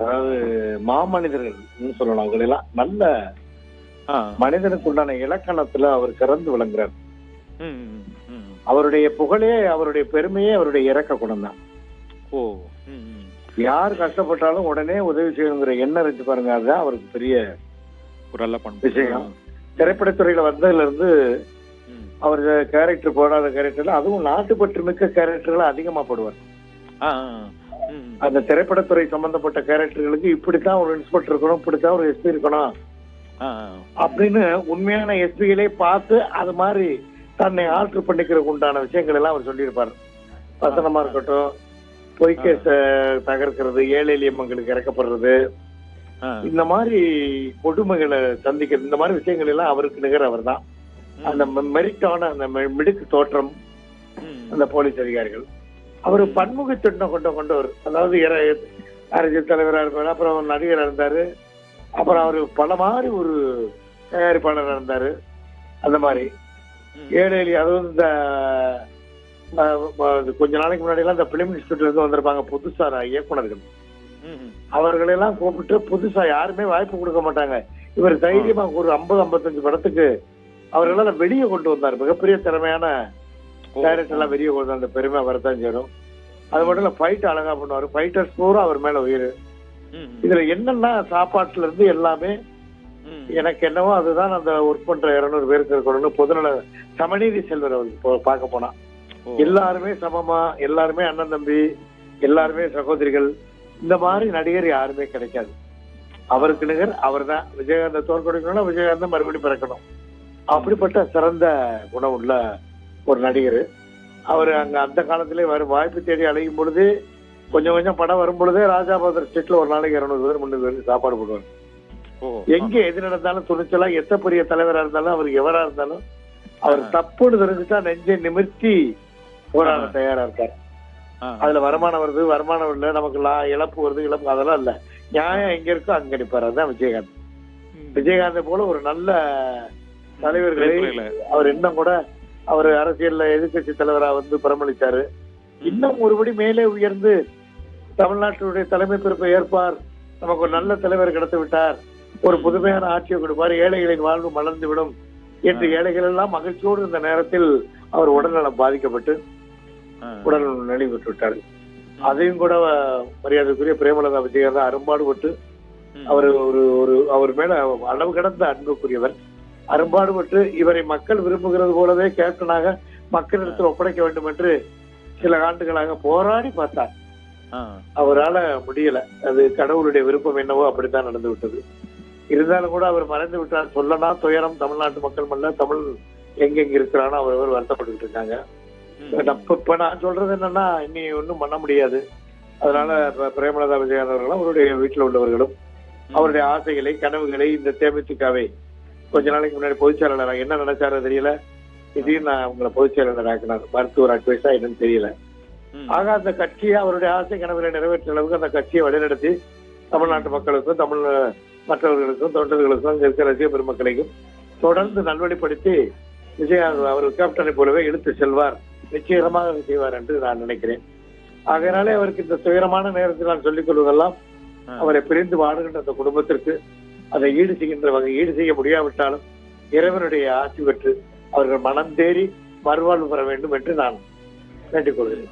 அதாவது மாமனிதர்கள் சொல்லலாம். அவங்க எல்லாம் நல்ல மனிதனுக்கு உண்டான இலக்கணத்துல அவர் சிறந்து விளங்குறார். அவருடைய புகழே, அவருடைய பெருமையே அவருடைய இறக்க குணம் தான். யார் கஷ்டப்பட்டாலும் உடனே உதவி செய்யணுங்கிற எண்ணம் இருந்து பாருங்க, அதுதான் அவருக்கு பெரிய ஒரு நல்ல விஷயம். திரைப்படத்துறையில வந்ததுல இருந்து அவர் கேரக்டர் போடாத கேரக்டர்ல, அதுவும் நாட்டுப்பற்று மிக்க கேரக்டர்கள் அதிகமா போடுவார். அந்த திரைப்படத்துறை சம்பந்தப்பட்ட கேரக்டர்களுக்கு இப்படித்தான் ஒரு இன்ஸ்பெக்டர் இருக்கணும், இப்படித்தான் ஒரு எஸ்பி இருக்கணும் அப்படின்னு உண்மையான எஸ்பிகளே பார்த்து அது மாதிரி தன்னை ஆல்டர் பண்ணிக்கிறதுக்கு உண்டான விஷயங்கள் எல்லாம் அவர் சொல்லியிருப்பார். வசனமா இருக்கட்டும், பொய்கேச தகர்க்கிறது, ஏழை எளிய மக்களுக்கு இறக்கப்படுறது, இந்த மாதிரி கொடுமைகளை சந்திக்கிறது, இந்த மாதிரி விஷயங்கள் எல்லாம் அவருக்கு நிகர் அவர் தான். அந்த மெரிட்டான அந்த மிடுக்கு தோற்றம் அந்த போலீஸ் அதிகாரிகள். அவரு பன்முகத்திட்டம் கொண்டவர். அதாவது அரசியல் தலைவராக இருப்பாரு, அப்புறம் நடிகராக இருந்தாரு, அப்புறம் அவரு பல மாதிரி ஒரு தயாரிப்பாளராக இருந்தாரு. அந்த மாதிரி ஏழை எளிய, அதாவது இந்த கொஞ்ச நாளைக்கு முன்னாடி எல்லாம் இந்த பிலிம் இன்ஸ்டியூட்ல இருந்து வந்திருப்பாங்க புதுசா இயக்குனர்கள். அவர்களெல்லாம் கூப்பிட்டு புதுசா யாருமே வாய்ப்பு கொடுக்க மாட்டாங்க. இவர் தைரியமா ஒரு 50-55 படத்துக்கு அவர்களால வெளியே கொண்டு வந்தார். மிகப்பெரிய திறமையான டைரக்டர் எல்லாம் வெளியே கொண்டு வந்த பெருமை அவர்தான் சேரும். அது மட்டும் இல்ல, ஃபைட் அழகா பண்ணுவாரு. ஃபைட்டர்ஸ் பூரா அவர் மேல உயிர். இதுல என்னன்னா, சாப்பாட்டுல இருந்து எல்லாமே எனக்கு என்னவோ அதுதான் அந்த ஒர்க் பண்ற 200 பேருக்கு இருக்கணும்னு பொதுநல சமநீதி செல்வர் அவர் பார்க்க போனா எல்லாருமே சமமா, எல்லாருமே அண்ணன் தம்பி, எல்லாருமே சகோதரிகள். இந்த மாதிரி நடிகர் யாருமே கிடைக்காது. அவருக்கு நிகர் அவர் தான். விஜயகாந்த தோற்கடிக்கணும்னா விஜயகாந்த் மறுபடியும் பிறக்கணும். அப்படிப்பட்ட சிறந்த குணம் உள்ள ஒரு நடிகர். அவர் அங்க அந்த காலத்திலே வாய்ப்பு தேடி அழைக்கும் பொழுது, கொஞ்சம் கொஞ்சம் படம் வரும் பொழுதே ராஜாபாதர் ஸ்ட்ரீட்ல ஒரு நாளைக்கு 200 பேர் 300 பேருக்கு சாப்பாடு போடுவார். எங்க எது நடந்தாலும் துணிச்சலா, எத்த பெரிய தலைவரா இருந்தாலும் அவர் எவரா இருந்தாலும் அவர் தப்புன்னு தெரிஞ்சுட்டா நெஞ்சை நிமிர்த்தி போராட தயாரா இருக்கார். அதுல வருமானம் வருது, வருமானம் இல்ல, நமக்கு இழப்பு வருது, இழப்பு அதெல்லாம் இல்ல, நியாயம் எங்க இருக்கோ அங்க நிற்பார். அதுதான் விஜயகாந்த். விஜயகாந்த் போல ஒரு நல்ல தலைவர்களை அவர் இன்னும் கூட அவர் அரசியல்ல எதிர்கட்சி தலைவரா வந்து பிரமளித்தாரு. இன்னும் ஒருபடி மேலே உயர்ந்து தமிழ்நாட்டுடைய தலைமை பொறுப்பை ஏற்பார், நமக்கு ஒரு நல்ல தலைவர் கிடைத்து விட்டார், ஒரு புதுமையான ஆட்சியை கொடுப்பார், ஏழைகளின் வாழ்வு மலர்ந்து விடும் என்று ஏழைகள் எல்லாம் மகிழ்ச்சியோடு இந்த நேரத்தில் அவர் உடல்நலம் பாதிக்கப்பட்டு உடல் நலிவு பெற்று விட்டார். அதையும் கூட மரியாதைக்குரிய பிரேமலதா விஜயகாந்த் அரும்பாடுபட்டு அவர் அவர் மேல அளவு கடந்த அன்புக்குரியவர். அரும்பாடுபட்டு இவரை மக்கள் விரும்புகிறது போலவே கேப்டனாக மக்களிடத்தில் ஒப்படைக்க வேண்டும் என்று சில ஆண்டுகளாக போராடி பார்த்தார். அவரால முடியல. அது கடவுளுடைய விருப்பம் என்னவோ அப்படித்தான் நடந்து விட்டது. இருந்தாலும் கூட அவர் மறைந்து விட்டார். சொல்லனா துயரம் தமிழ்நாட்டு மக்கள் மல்ல, தமிழ் எங்கெங்க இருக்கிறானோ அவர் வருத்தப்பட்டு இருக்காங்க. இப்ப நான் சொல்றது என்னன்னா, இனி ஒன்னும் பண்ண முடியாது. அதனால பிரேமலதா விஜயகாந்த் அவர்களும் அவருடைய வீட்டுல உள்ளவர்களும் அவருடைய ஆசைகளை, கனவுகளை, இந்த தேமுதிகவை கொஞ்ச நாளைக்கு முன்னாடி பொதுச் செயலாளர் என்ன நினைச்சாரோ தெரியல, திடீர்னு நான் உங்களை பொதுச் செயலாளர் ஆக்கினார். மருத்துவர் அட்வைஸா என்னன்னு தெரியல. ஆக அந்த கட்சியை, அவருடைய ஆசை கனவுகளை நிறைவேற்ற அளவுக்கு அந்த கட்சியை வழிநடத்தி தமிழ்நாட்டு மக்களுக்கும், தமிழ் மற்றவர்களுக்கும், தொண்டர்களுக்கும், அங்க இருக்கிற ரசிக பெருமக்களையும் தொடர்ந்து நல்வழிப்படுத்தி விஜயகாந்த் அவர் கேப்டனை போலவே இழுத்து செல்வார், நிச்சயமாக செய்வார் என்று நான் நினைக்கிறேன். ஆகையினாலே அவருக்கு இந்த துயரமான நேரத்தில் நான் சொல்லிக் கொள்வதெல்லாம், அவரை பிரிந்து வாடுகின்ற அந்த குடும்பத்திற்கு அதை ஈடு செய்ய முடியாவிட்டாலும் இறைவனுடைய ஆசி பெற்று அவர்கள் மனம் தேறி மறுவாழ்வு பெற வேண்டும் என்று நான் வேண்டிக் கொள்கிறேன்.